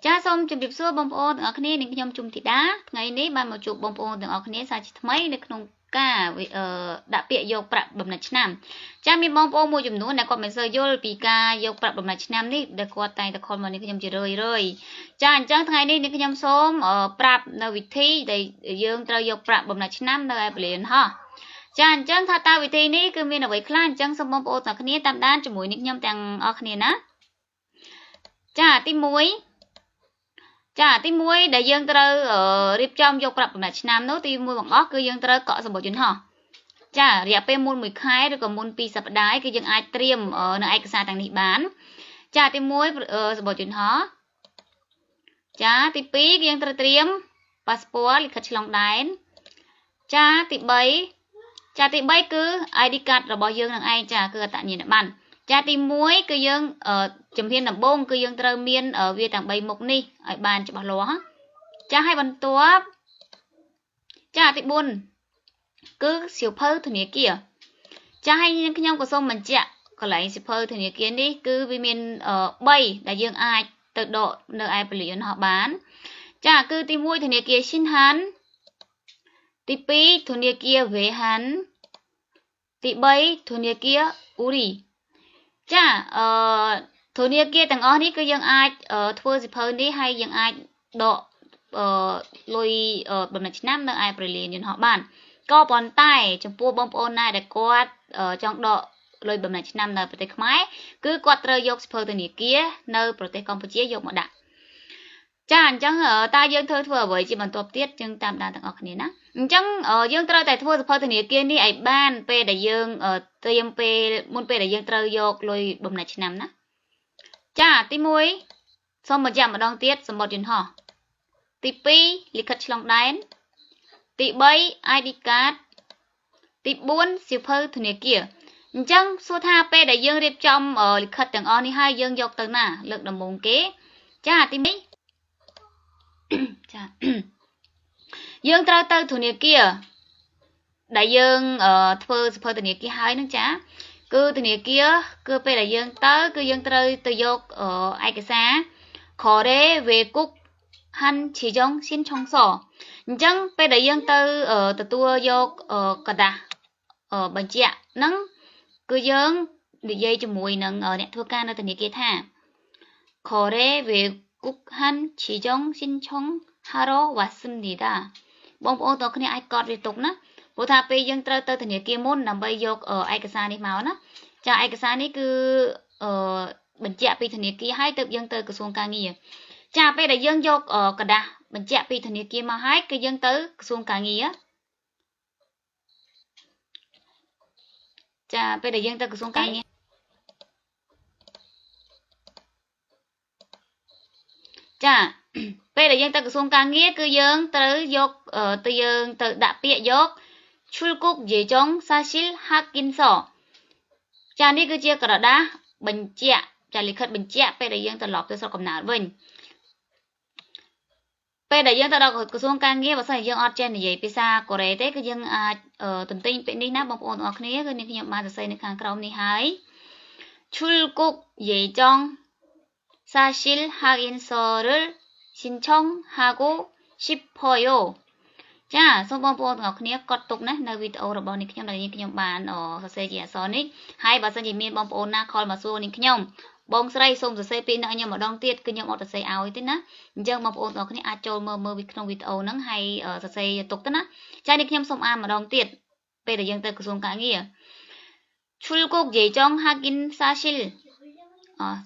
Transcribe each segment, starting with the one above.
Cha xong chụp điệp xua bông ô từng ở khné nên nhom chùm thịt đá ngày ní ban một chụp bông ô từng ở khné sai chỉ mấy được nông ca đã bịa vô bạc bầm nạch nam cha mi bông ô mua chùm núi này còn mình sơ vô bị ca vô bạc bầm nạch nam ní để qua tay để con mà nên nhom chỉ rơi cha chẳng ngày ní nên nhom xóm bạc nơi vị thi để dương trao vô bạc bầm nạch nam nơi liền ha cha chẳng thà ta vị thi ní cứ mi là vậy clan chẳng xong bông ô từng khné tam đan chùm mũi nên nhom từng ở khné ná cha tim mũi Chà, tí muối để dương tơ riệp trong vô bạc bầm nạch nam nốt tí muối bằng óc cứ dương tơ cọ sầm bột chuyến hò. Chà, riệp pe môn 10 khai rồi còn môn pi sập đái cứ dương ai triêm ở nơi ai cái xa tàng đi bán. Chà, tí muối sầm bột chuyến hò. Chà, tí pi cứ dương tơ triêm passport lịch khất lòng đái. Chà, tí bay cứ ID card rồi bỏ dương thằng ai chà cứ tạ nhìn đã bàn. Cha tí muối cứ dương chấm thiên làm bông cứ dương trơ miên ở việt tảng bay mục ni ở bàn cho bảo lúa cha hai bàn tua cha tí buồn cứ siêu phơ thằng nhớ kia cha hai những cái nhóm của sông mình chạ còn lại siêu phơ thằng nhớ kia đi cứ vì miền bay đại dương ai tự độ nơi ai beli họ bán cha cứ tí muối thằng nhớ kia xin hắn tí pi thằng nhớ kia về hắn tí bay thằng nhớ kia uri Chà, thôi nia kia tầng ó ní cứ dân ai thua dịp hơn đi hay dân ai độ lôi bầm nạch nam nơi ai liền nhìn họ bàn có bọn tay trong pua bông ôn này để quạt trong độ lôi bầm nạch nam nơi prote khmái cứ quạt rơi dọc phơi từ nia kia nơi prote Campuchia dọc một đạn chà chẳng ở ta dân thơ thua với chỉ bằng tập tiết nhưng tam đàn tầng ó này ná chẳng dương trơ tại thua phơi từ nia kia ní ai ban pe để dương tiêm pe môn pe để dương trơ dọc lôi bầm nạch nam ná Chà, tí muối xong mà chạm ở đong tiết xong một chuyện hò tí pi lịch khất lòng đáy tí bay ID card tí buôn siêu phơ thử nè kìa chẳng xua tha pe để dương riêng trong lịch khất tầng on đi hai dương dọc tầng nà lực đồng môn kế chà tí mấy chà dương trao tơ thử nè kìa đại dương phơ thử nè kia hai nữa chá cứ từ nè kia cứ pe là dương tới cứ dương tới từ vô ai cái xa khó để về cúc han chỉ trong xin trong sổ chẳng pe là dương tới từ tua vô cả đà bằng chạ nắng cứ dương để dây cho mùi nắng ở nè thua can ở từ nè kia thà khó để về cúc han chỉ trong xin trong haro 왔습니다 bông ô tô cái này ai cọt về tục ná bộ thà pe dương tới từ nè kia môn nằm bay vô ai cái xa đi máu ná cha ai cái xa này cứ bình chạ pi thằng kia hai tập dân tới cái xuồng ca nghề cha pe là dân vô cả đà bình chạ pi thằng kia mà hai cái dân tới cái xuồng ca nghề á cha pe là dân tới cái xuồng ca nghề cha pe là dân tới cái xuồng ca nghề cứ dân tới vô từ dân tới đã bịa vô 출국 예정 사실 확인서 cha này cứ chia cả đá bình chạ cha lịch khất bình chạ pe đại dương tờ lọp tới sau cầm nát vinh pe đại dương tờ đọc của xuống càng nghe và sau dương ọt trên này pisa cổ rễ thế cứ dương tuần tinh pe ní nát bông ôn ọt này cứ ní khi nhập mà xây ní khang cầu ní hái 출국 예정 사실 확인서를 신청하고 싶어요 Chà, số bông bông ngọc khné cọt tục nè, nơi video rồi bọn này nhóm này nhóm bạn ở xe chỉ son ấy, hai bà sân chỉ miên bông bông na call mà xua này nhóm, bông sấy xôm rồi xe pin nữa nhưng mà đong tiết cứ nhóm ở xe áo ấy thế nè, giờ bông bông ngọc khné achol mơ video nắng hay ở xe tục thế nè, cha này nhóm xôm am mà đong tiết, bây giờ dân tới cứ xôm cả nghĩa, 출국 예정 확인 사실,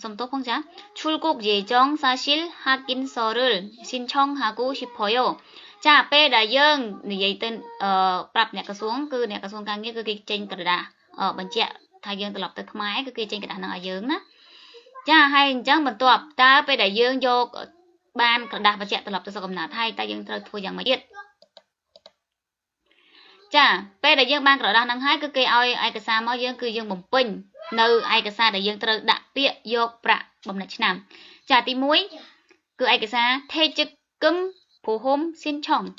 xôm tốt không chả, 출국 예정 사실 확인서를 신청하고 싶어요. Chà pe đại dương vậy tên bập nhạc xuống cứ nhạc xuống càng nghe cứ cái trên cờ đà bên chẹ thay dương từ lọc tới máy cứ cái trên cờ đà nó ở dương đó cha hay chẳng mình tuột ta pe đại dương vô ban cờ đà bên chẹ từ lọc tới sau cầm nát thay ta dương thôi chẳng mấy biết chà pe đại dương ban cờ đà năng hái cứ cây ai cái xa máu dương cứ dương bồng pin nơi ai cái xa đại dương từ đã bịa vô bạ bầm này nam chà tí muối cứ ai cái xa thay chức cấm 보험 신청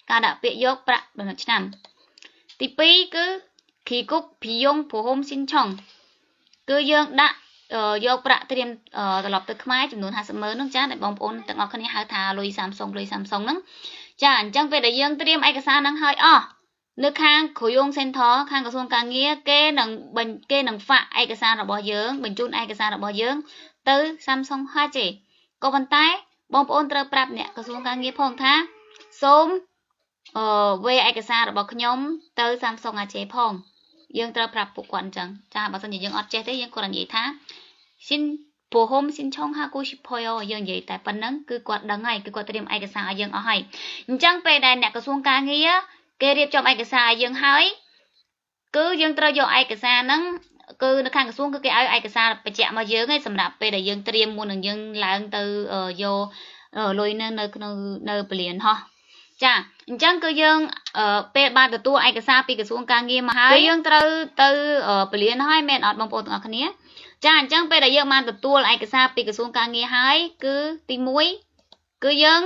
가다 뼈역 브라 번호치남ទី2គឺ 귀국 비용 보험 신청 គឺយើងដាក់ យកប្រាក់ត្រៀមត្រឡប់ទៅខ្មែរចំនួន50,000ហ្នឹងចាដែលបងប្អូនទាំងអស់គ្នាហៅថាលុយ Samsung ហ្នឹងចាអញ្ចឹងពេលដែលយើងត្រៀមឯកសារហ្នឹងហើយអស់នៅខាងគ្រូយង Center ខាងក្រសួងការងារគេនឹងฝากឯកសាររបស់យើងបញ្ជូនឯកសាររបស់យើងទៅ Samsung ហើយទេក៏ប៉ុន្តែបងប្អូនត្រូវប្រាប់អ្នកក្រសួងការងារផងថាសូមវេឯកសាររបស់ខ្ញុំទៅ Samsung អាចេផងយើងត្រូវប្រាប់ពួកគាត់អញ្ចឹងចាបើមិនជាយើងអត់ចេះទេយើងគាត់និយាយថាស៊ីនពូហុំស៊ីនឆុងហាគូឈីផយយើងនិយាយតែប៉ុណ្្នឹងគឺគាត់ដឹងហើយគឺគាត់ត្រៀមឯកសារឲ្យយើងអស់ហើយអញ្ចឹងពេលដែលអ្នកក្រសួងការងារគេរៀបចំឯកសារឲ្យយើងហើយគឺយើងត្រូវយកឯកសារហ្នឹងគឺនៅខាងក្រសួងគឺគេឲ្យឯកសារបញ្ជាក់មកយើងឯងសម្រាប់ពេលដែលយើងត្រៀមមុននឹងយើងឡើងទៅយកលុយនៅក្នុងនៅពលានហោះចាអញ្ចឹងគឺយើងពេលបានទទួលឯកសារពីក្រសួងការងារមកហើយយើងត្រូវទៅពលានហើយមែនអត់បងប្អូនទាំងអស់គ្នាចាអញ្ចឹងពេលដែលយើងបានទទួលឯកសារពីក្រសួងការងារហើយគឺទី1គឺយើង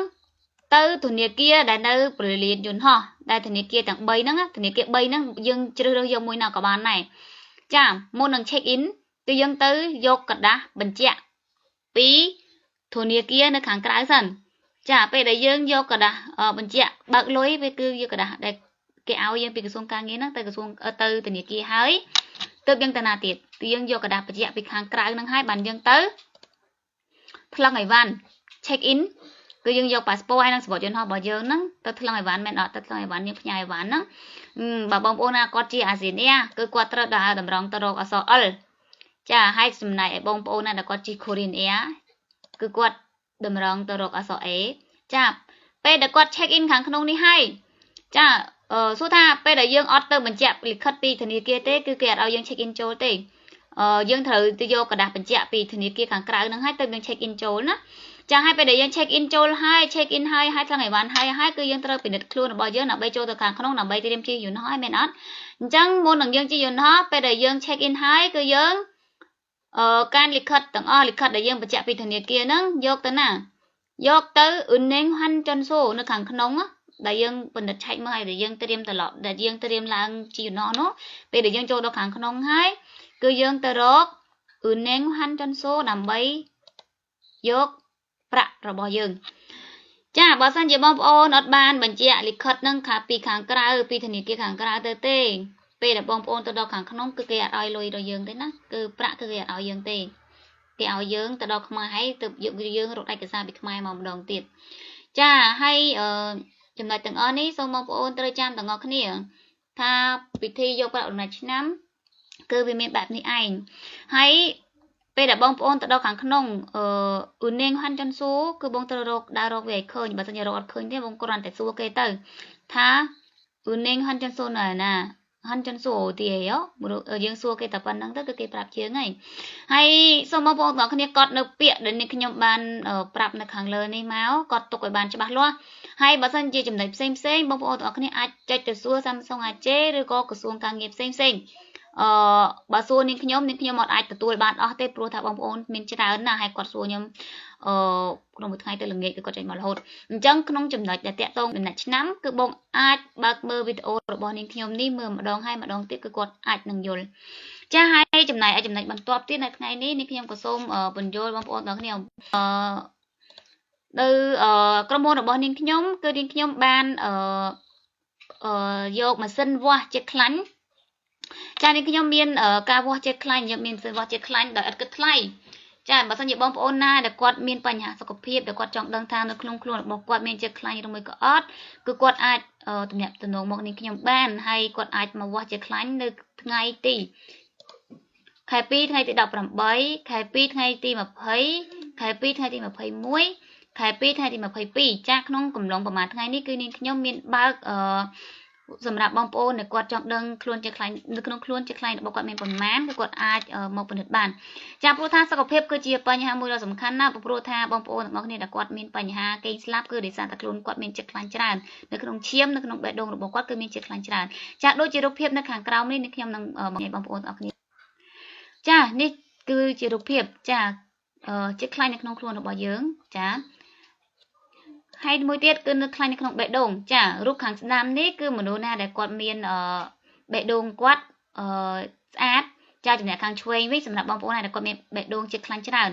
ទៅធនាគារដែលនៅពលានយន្តហោះដែលធនាគារទាំង3ហ្នឹងធនាគារ3ហ្នឹងយើងជ្រើសរើសយកមួយណាក៏បានដែរចាមុននឹង check in គឺយើងទៅយកกระดาษបញ្ជាក់ពីធនាគារនៅខាងក្រៅសិនចាពេលដែលយើងយកกระดาษបញ្ជាក់បើកលុយវាគឺយកกระดาษដែលគេឲ្យយើងពីក្រសួងការងារហ្នឹងទៅក្រសួងទៅធនាគារហើយទើបយើងទៅណាទៀតគឺយើងយកกระดาษបញ្ជាក់ពីខាងក្រៅហ្នឹងហើយបានយើងទៅថ្លឹងអីវ៉ាន់ check in គឺយើងយក passport ហើយនឹងសម្បត្តិយន្តហោះរបស់យើងហ្នឹងទៅថ្លឹងអីវ៉ាន់មែនអត់ទៅថ្លឹងអីវ៉ាន់យើងផ្ញើអីវ៉ាន់ហ្នឹងបើបងប្អូនណាគាត់ជាអាស៊ីនីគឺគាត់ត្រូវដើរតម្រង់ទៅរកអក្សរ L ចាហើយចំណែកឯបងប្អូនណាដែលគាត់ជា Korean Air គឺគាត់តម្រង់ទៅរកអក្សរ A ចាពេលដែលគាត់ check in ខាងក្នុងនេះហើយចាសួរថាពេលដែលយើងអត់ទៅបញ្ជាក់លិខិតពីធនាគារទេគឺគេអត់ឲ្យយើង check in ចូលទេយើងត្រូវទៅយកกระดาษបញ្ជាក់ពីធនាគារខាងក្រៅហ្នឹងហើយទៅយើង check in ចូលណាចាហើយពេលដែលយើង check in ចូលហើយ check in ហើយថ្លឹងអីវ៉ាន់ហើយគឺយើងត្រូវពិនិត្យខ្លួនរបស់យើងដើម្បីចូលទៅខាងក្នុងដើម្បីត្រៀមជិះយន្តហោះហើយមែនអត់អញ្ចឹងមុននឹងយើងជិះយន្តហោះពេលដែលយើង check in ហើយគឺយើងការលិខិតទាំងអស់លិខិតដែលយើងបញ្ជាក់ពីធនាគារហ្នឹងយកទៅណាយកទៅអ៊ុនណេងហាន់ចុនសូនៅខាងក្នុងដែលយើងពិនិត្យឆែកមើលហើយដែលយើងត្រៀមត្រឡប់ដែលយើងត្រៀមឡើងជិះយន្តហោះនោះពេលដែលយើងចូលដល់ខាងក្នុងហើយគឺយើងទៅរកអ៊ុនណេងហាន់ចុនសូដើម្បីយកប្រាក់របស់យើងចាបើសិនជាបងប្អូនអត់បានបញ្ជាក់លិខិតហ្នឹងពីខាងក្រៅពីធនាគារខាងក្រៅទៅទេពេលដែលបងប្អូនទៅដល់ខាងក្នុងគឺគេអត់ឲ្យលុយដល់យើងទេណាគឺប្រាក់គឺគេអត់ឲ្យយើងទេគេឲ្យយើងទៅដល់ខ្មែរហើយទៅយកយើងរកឯកសារពីខ្មែរមកម្ដងទៀតចាហើយចំណុចទាំងអស់នេះសូមបងប្អូនត្រូវចាំទាំងអស់គ្នាថាពិធីយកប្រាក់ដំណាច់ឆ្នាំគឺវាមានបែបនេះឯងហើយពេលដែលបងប្អូនទៅដល់ខាងក្នុងអ៊ុនណេងហាន់ចុនស៊ូគឺបងត្រូវរកដើររកវាឲ្យឃើញបើមិនរកអត់ឃើញទេបងគ្រាន់តែសួរគេទៅថាអ៊ុនណេងហាន់ចុនស៊ូនៅណាហាន់ចុនស៊ូទីអីយើងសួរគេតែប៉ុណ្្នឹងទៅគឺគេប្រាប់យើងហើយសូមបងប្អូនទាំងគ្នាកត់នៅពាក្យដែលនេះខ្ញុំបានប្រាប់នៅខាងលើនេះមកកត់ទុកឲ្យបានច្បាស់លាស់ហើយបើសិនជាចំណុចផ្សេងបងប្អូនទាំងគ្នាអាចចុចទៅសួរ Samsung AJ ឬក៏ក្រសួងការងារផ្សេងបើសួរនាងខ្ញុំអត់អាចទទួលបានអស់ទេព្រោះថាបងប្អូនមានច្រើនណាស់ហើយគាត់សួរខ្ញុំក្នុងមួយថ្ងៃទៅល្ងាចគឺគាត់ចេញមករហូតអញ្ចឹងក្នុងចំណុចដែលតាក់ទងដំណាច់ឆ្នាំគឺបងអាចបើកមើលវីដេអូរបស់នាងខ្ញុំនេះមើលម្ដងហើយម្ដងទៀតគឺគាត់អាចនឹងយល់ចាហើយចំណែកចំណុចបន្ទាប់ទៀតនៅថ្ងៃនេះនាងខ្ញុំក៏សូមបញ្យល់បងប្អូនទាំងគ្នានៅក្រុមហ៊ុនរបស់នាងខ្ញុំគឺនាងខ្ញុំបានយកម៉ាស៊ីនវាស់ជាតិខ្លាញ់ចានាងខ្ញុំមានការវាស់ជាតិខ្លាញ់យើងមានម៉ាស៊ីនវាស់ជាតិខ្លាញ់ដោយឥតគិតថ្លៃចាបើសិនជាបងប្អូនណាដែលគាត់មានបញ្ហាសុខភាពដែលគាត់ចង់ដឹងថានៅក្នុងខ្លួនរបស់គាត់មានជាតិខ្លាញ់ឬមួយក៏អត់គឺគាត់អាចទំនាក់ទំនងមកនាងខ្ញុំបានហើយគាត់អាចមកវាស់ជាតិខ្លាញ់នៅថ្ងៃទីខែ2ថ្ងៃទី18ខែ2ថ្ងៃទី20ខែ2ថ្ងៃទី21ខែ2ថ្ងៃទី22ចាក្នុងកំឡុងប្រហែលថ្ងៃនេះគឺនាងខ្ញុំមានបើកសម្រាប់បងប្អូនដែលគាត់ចង់ដឹងខ្លួនជាខ្លាញ់នៅក្នុងខ្លួនជាខ្លាញ់របស់គាត់មានប៉ុន្មានគឺគាត់អាចមកពិនិត្យបានចាព្រោះថាសុខភាពគឺជាបញ្ហាមួយដ៏សំខាន់ណាស់ព្រោះថាបងប្អូនទាំងអស់គ្នាដែលគាត់មានបញ្ហាកេងស្លាប់គឺដោយសារតែខ្លួនគាត់មានជាតិខ្លាញ់ច្រើននៅក្នុងឈាមនៅក្នុងបេះដូងរបស់គាត់គឺមានជាតិខ្លាញ់ច្រើនចាដូចជារូបភាពនៅខាងក្រោមនេះខ្ញុំនឹងបង្ហាញបងប្អូនទាំងអស់គ្នាចានេះគឺជារូបភាពចាជាតិខ្លាញ់នៅក្នុងខ្លួនរបស់យើងចាហើយមួយទៀតគឺនៅខ្លាញ់នៅក្នុងបេះដូងចារូបខាងស្ដាំនេះគឺមនុស្សណាដែលគាត់មានបេះដូងគាត់ស្អាត ចាចំណែកខាងឆ្វេងវិញសម្រាប់បងប្អូនណាដែលគាត់មានបេះដូងជាតិខ្លាញ់ច្រើន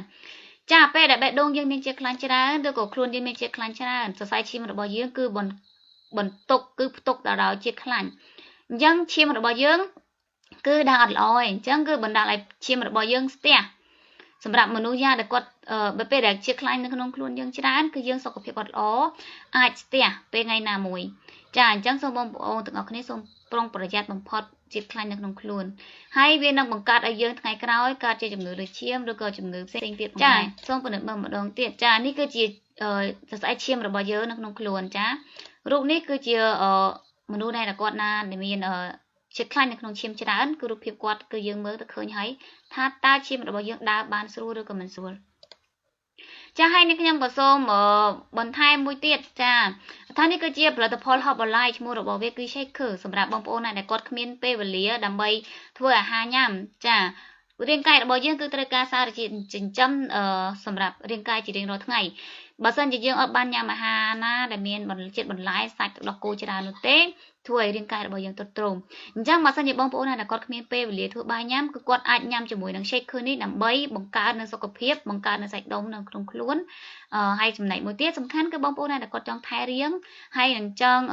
ចាពេលដែលបេះដូងយើងមានជាតិខ្លាញ់ច្រើនឬក៏ខ្លួនយើងមានជាតិខ្លាញ់ច្រើនសរសៃឈាមរបស់យើងគឺបន្ទុកគឺផ្ទុកទៅដោយជាតិខ្លាញ់អញ្ចឹងឈាមរបស់យើងគឺដើរអត់ល្អឯងអញ្ចឹងគឺបណ្ដាលឲ្យឈាមរបស់យើងស្ទះសម្រាប់មនុស្សយ៉ាងដែលគាត់បើពេលដែលជាតិខ្លាញ់នៅក្នុងខ្លួនយើងច្រើនគឺយើងសុខភាពអត់ល្អអាចស្ទះពេលថ្ងៃណាមួយចាអញ្ចឹងសូមបងប្អូនទាំងអស់គ្នាសូមប្រុងប្រយ័ត្នបំផុតជាតិខ្លាញ់នៅក្នុងខ្លួនហើយវានឹងបង្កើតឲ្យយើងថ្ងៃក្រោយកើតជាជំងឺលើឈាមឬក៏ជំងឺផ្សេងទៀតចាសូមពិនិត្យមើលម្ដងទៀតចានេះគឺជាសរសៃឈាមរបស់យើងនៅក្នុងខ្លួនចារូបនេះគឺជាមនុស្សដែលគាត់ណាដែលមានជាតិខ្លាញ់នៅក្នុងឈាមច្រើនគឺរូបភាពគាត់គឺយើងមើលទៅឃើញហើយថាតើឈាមរបស់យើងដើរបានស្រួលឬក៏មិនស្រួលចាហើយនេះខ្ញុំក៏សូមបន្ថែមមួយទៀតចាថានេះគឺជាផលិតផល Herbalife ឈ្មោះរបស់វាគឺ Shaker សម្រាប់បងប្អូនដែលគាត់គ្មានពេលវេលាដើម្បីធ្វើអាហារញ៉ាំចារាងកាយរបស់យើងគឺត្រូវការសារជាតិចិញ្ចឹមសម្រាប់រាងកាយជារៀងរាល់ថ្ងៃបើសិនជាយើងអត់បានញ៉ាំអាហារណាដែលមានជាតិបន្លែសាច់ទឹកដោះគោច្រើននោះទេធ្វើឲ្យរាងកាយរបស់យើងទ្រុឌទ្រោមអញ្ចឹងបើសិនជាបងប្អូនណាដែលគាត់គ្មានពេលវេលាធ្វើបាយញ៉ាំគឺគាត់អាចញ៉ាំជាមួយនឹង Shaker នេះដើម្បីបង្កើននូវសុខភាពបង្កើននូវសាច់ដុំនៅក្នុងខ្លួនហើយចំណែកមួយទៀតសំខាន់គឺបងប្អូនណាដែលគាត់ចង់ថែរាងហើយនឹងចង់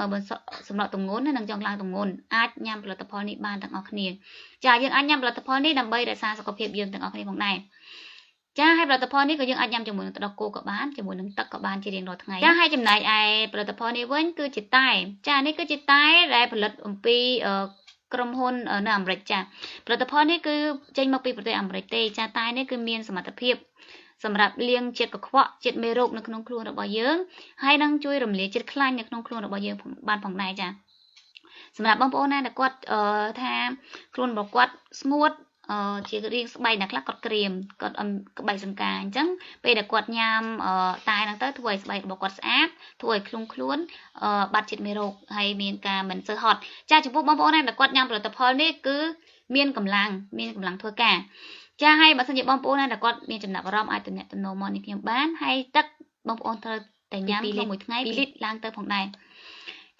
សម្រាប់ទម្ងន់និងចង់ឡើងទម្ងន់អាចញ៉ាំផលិតផលនេះបានទាំងអស់គ្នាចាយើងអាចញ៉ាំផលិតផលនេះដើម្បីរក្សាសុខភាពយើងទាំងអស់គ្នាផងដែរចាហើយផលិតផលនេះក៏យើងអាចញ៉ាំជាមួយនឹងទឹកដោះគោក៏បានជាមួយនឹងទឹកក៏បានជារៀងរាល់ថ្ងៃចាហើយចំណែកឯផលិតផលនេះវិញគឺជាតែចានេះគឺជាតែដែលផលិតអំពីក្រុមហ៊ុននៅអាមេរិកចាផលិតផលនេះគឺចេញមកពីប្រទេសអាមេរិកទេចាតែនេះគឺមានសមត្ថភាពសម្រាប់លាងជាតិកខ្វក់ជាតិមេរោគនៅក្នុងខ្លួនរបស់យើងហើយនឹងជួយរំលាយជាតិខ្លាញ់នៅក្នុងខ្លួនរបស់យើងបានផងដែរចាសម្រាប់បងប្អូនណាដែលគាត់ថាខ្លួនរបស់គាត់ស្ងួតជារៀងស្បែកអ្នកខ្លះគាត់ក្រៀមគាត់ក្បាច់សង្ការអញ្ចឹងពេលដែលគាត់ញ៉ាំតែហ្នឹងទៅធ្វើឲ្យស្បែករបស់គាត់ស្អាតធ្វើឲ្យខ្លួនបាត់ជាតិមេរោគហើយមានការមិនសូវហត់ចាចំពោះបងប្អូនណាដែលគាត់ញ៉ាំផលិតផលនេះគឺមានកម្លាំងធ្វើការចាហើយបើសិនជាបងប្អូនណាដែលគាត់មានចំណាប់អារម្មណ៍អាចទំនាក់ទំនងមកនេះខ្ញុំបានហើយទឹកបងប្អូនត្រូវតែញ៉ាំក្នុងមួយថ្ងៃ2លីត្រឡើងទៅផងដែរ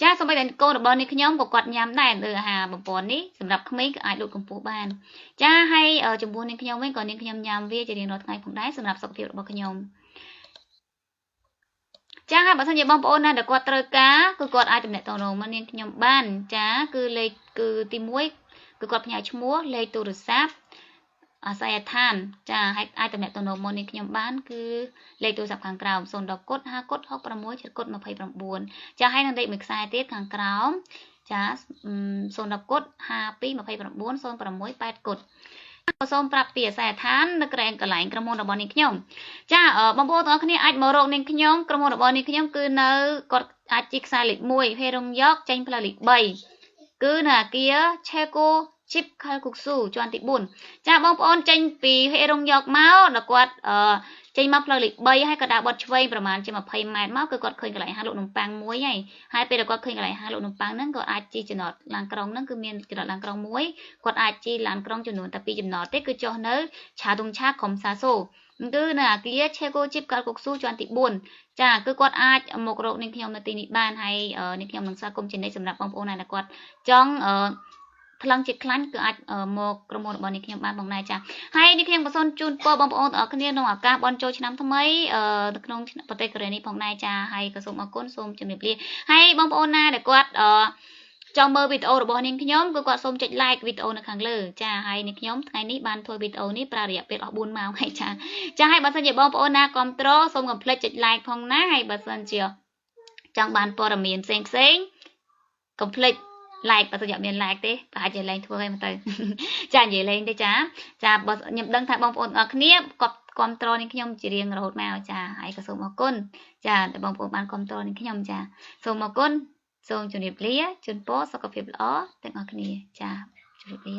ចាសូម្បីតែកូនរបស់នេះខ្ញុំក៏គាត់ញ៉ាំដែរលើអាហារបំពន់នេះសម្រាប់ក្មេងក៏អាចលូតកម្ពស់បានចាហើយចំពោះនេះខ្ញុំវិញក៏នេះខ្ញុំញ៉ាំវាជារៀងរាល់ថ្ងៃផងដែរសម្រាប់សុខភាពរបស់ខ្ញុំចាហើយបើសិនជាបងប្អូនណាដែលគាត់ត្រូវការគឺគាត់អាចទំនាក់ទំនងមកនាងខ្ញុំបានចាគឺលេខគឺទី1គឺគាត់ផ្ញើឈ្មោះលេខទូរស័ព្ទអាស័យដ្ឋានចាហើយអាចទំនាក់ទំនងមកនេះខ្ញុំបានគឺលេខទូរស័ព្ទខាងក្រោម010 50 66 729ចាហើយនឹងលេខមួយខ្សែទៀតខាងក្រោមចា010 52 29 06 8សូមប្រាប់ពីអាស័យដ្ឋាននៅកន្លែងក្រុមហ៊ុនរបស់នាងខ្ញុំចាបងប្អូនទាំងអស់គ្នាអាចមករកនាងខ្ញុំក្រុមហ៊ុនរបស់នាងខ្ញុំគឺនៅគាត់អាចជិះខ្សែលេខ1ហេរុងយ៉កចេញផ្លូវលេខ3គឺនៅអគារ Checo Chip Kalkuksu ជាន់ទី4ចាបងប្អូនចេញពីហេរុងយ៉កមកដល់គាត់ចេញមកផ្លូវលេខ3ហើយក៏ដើរបត់ឆ្វេងប្រហែលជា20ម៉ែត្រមកគឺគាត់ឃើញកន្លែងហាងលក់នំប៉័ងមួយហើយពេលដែលគាត់ឃើញកន្លែងហាងលក់នំប៉័ងហ្នឹងគាត់អាចជិះចំណតឡានក្រុងហ្នឹងគឺមានចំណតឡានក្រុងមួយគាត់អាចជិះឡានក្រុងចំនួនតែ2ចំណតទេគឺចុះនៅឆាតុងឆាក្រុមសាសូគឺនៅអគារ Checo Chip Kalkuksu ជាន់ទី4ចាគឺគាត់អាចមករកនាងខ្ញុំនៅទីនេះបានហើយនាងខ្ញុំនឹងស្វាគមន៍ជានិច្ចសម្រាប់បងប្អូនណាដែលគាត់ចង់ថ្លឹងជាតិខ្លាញ់គឺអាចមកក្រុមហ៊ុនរបស់នេះខ្ញុំបានបងដែរចាហើយនេះខ្ញុំក៏សូមជូនពរបងប្អូនទាំងអស់គ្នាក្នុងឱកាសបុណ្យចូលឆ្នាំថ្មីនៅក្នុងប្រទេសកូរ៉េនេះផងដែរចាហើយក៏សូមអរគុណសូមជម្រាបលាហើយបងប្អូនណាដែលគាត់ចង់មើលវីដេអូរបស់នាងខ្ញុំគឺគាត់សូមចុច like វីដេអូនៅខាងលើចាហើយនាងខ្ញុំថ្ងៃនេះបានធ្វើវីដេអូនេះប្រើរយៈពេលអស់4ម៉ោងហើយចាហើយបើសិនជាបងប្អូនណាគាំទ្រសូមកុំភ្លេចចុច like ផងណាហើយបើសិនជាចង់បានព័ត៌មានផ្សេងកុំភ្លេចlike បើសិនជាមាន like ទេប្រហែលជាលែងធ្វើឲ្យមកទៅចានិយាយលេងទេចាបើខ្ញុំដឹងថាបងប្អូនអរគ្នាគាត់គាំទ្រនាងខ្ញុំជារៀងរហូតមកចាហើយក៏សូមអរគុណចាដែលបងប្អូនបានគាំទ្រនាងខ្ញុំចាសូមអរគុណសូមជម្រាបលាជូនពរសុខភាពល្អទាំងអស់គ្នាចាជម្រាបលា